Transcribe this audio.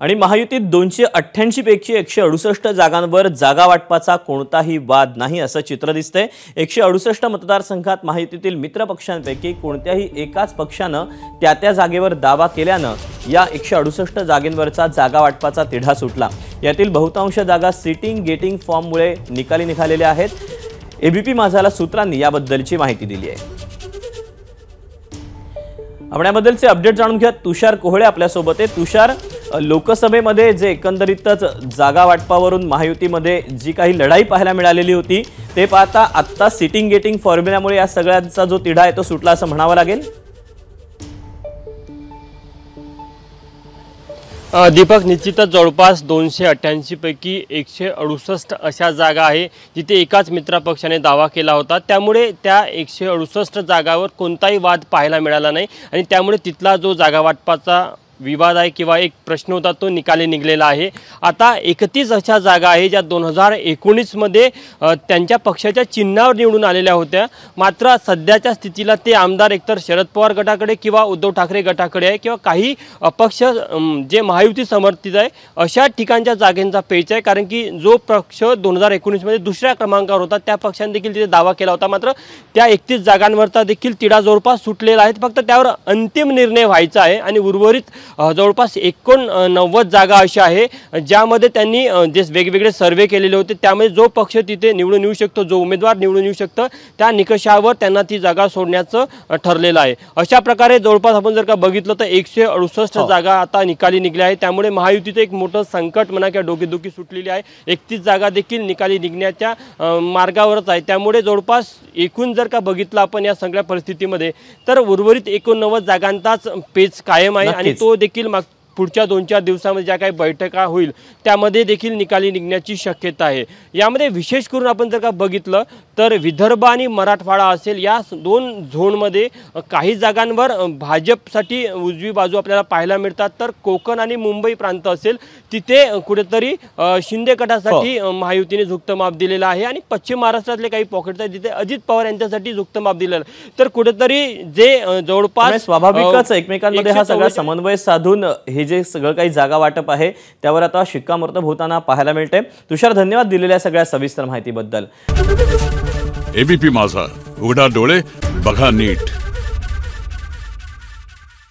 आणि महायुतीत 288 पैकी 168 जागांवर जागा वाटपाचा कोणताही वाद नाही असं चित्र दिसतंय। 168 मतदारसंघात महायुतीतील मित्र पक्षांपैकी कोणत्याही एकाच पक्षानं त्या जागेवर दावा केल्यानं या 168 जागेंवरचा जागा वाटपाचा तिढा सुटला। यातील बहुतांश जागा सिटिंग गेटिंग फॉर्ममुळे निकाली निघालेल्या आहेत। एबीपी माझाला सूत्रांनी याबद्दलची माहिती दिली आहे। आपण याबद्दलचे अपडेट जाणून घ्या। तुषार कोहळे आपल्या सोबत आहे। तुषार, लोकसभेमध्ये जे एकंदरीतच जागा वाटपावरून महायुतीमध्ये जी काही लढाई पाहायला मिळालेली होती ते पाहता आता सिटिंग गेटिंग फॉर्म्युल्यामुळे या सगळ्यांचा जो तिढा आहे तो सुटला असं म्हणावं लागेल। दीपक, निश्चितच जवळपास 288 पैकी 168 अशा जागा आहे जिथे एकाच मित्रपक्षाने दावा केला होता। त्यामुळे त्या 168 जागावर कोणताही वाद पाहायला मिळाला नाही आणि त्यामुळे तिथला जो जागा वाटपाचा विवाद आहे किंवा एक प्रश्न होता तो निकाली निघलेला आहे। आता 31 अशा जागा आहे ज्या 2019 मध्ये त्यांच्या पक्षाच्या चिन्हावर निवडून आलेल्या होत्या। मात्र सध्याच्या स्थितीला ते आमदार एकतर शरद पवार गटाकडे किंवा उद्धव ठाकरे गटाकडे आहे किंवा काही अपक्ष जे महायुती समर्थित आहे अशा ठिकाणच्या जागांचा पेच आहे। कारण की जो पक्ष 2019 मध्ये दुसऱ्या क्रमांकावर होता त्या पक्षाने देखील तिथे दावा केला होता। मात्र त्या 31 जागांवरचा देखील तिढा जवळपास सुटलेला आहे। फक्त त्यावर अंतिम निर्णय व्हायचा आहे आणि उर्वरित जवळपास 89 जागा अशा आहे ज्यामध्ये त्यांनी जे वेगवेगळे सर्वे केलेले होते त्यामध्ये जो पक्ष तिथे निवडून येऊ शकतो, जो उमेदवार निवडून येऊ शकतो त्या निकषावर त्यांना ती जागा सोडण्याचं ठरलेलं आहे। अशा प्रकारे जवळपास आपण जर का बघितलं तर 168 जागा आता निकाली निघल्या आहेत। त्यामुळे महायुतीचं एक मोठं संकट म्हणा किंवा डोकेदुखी सुटलेली आहे। 31 जागा देखील निकाली निघण्याच्या मार्गावरच आहे। त्यामुळे जवळपास एकूण जर का बघितलं आपण या सगळ्या परिस्थितीमध्ये तर उर्वरित 89 जागांचाच पेच कायम आहे आणि तो देखील पुढच्या 2-4 दिवसांमध्ये ज्या काही बैठका होईल त्यामध्ये देखील निकाली निघण्याची शक्यता आहे। यामध्ये विशेष करून आपण जर का बघितलं तर विदर्भ आणि मराठवाडा असेल या दोन झोनमध्ये काही जागांवर भाजपसाठी उजवी बाजू आपल्याला पाहायला मिळतात, तर कोकण आणि मुंबई प्रांत असेल तिथे कुठेतरी शिंदे गटासाठी महायुतीने झुकतं माप दिलेलं आहे आणि पश्चिम महाराष्ट्रातले काही पॉकेट्स आहेत तिथे अजित पवार यांच्यासाठी झुकतं माप दिलेलं आहे। तर कुठेतरी जे जवळपास स्वाभाविकच एकमेकांमध्ये हा सगळा समन्वय साधून हे जे सगळं काही जागा वाटप आहे त्यावर आता शिक्कामोर्तब होताना पाहायला मिळते। तुषार, धन्यवाद दिलेल्या सगळ्या सविस्तर माहितीबद्दल। एबीपी माझा, उघडा डोळे बघा नीट।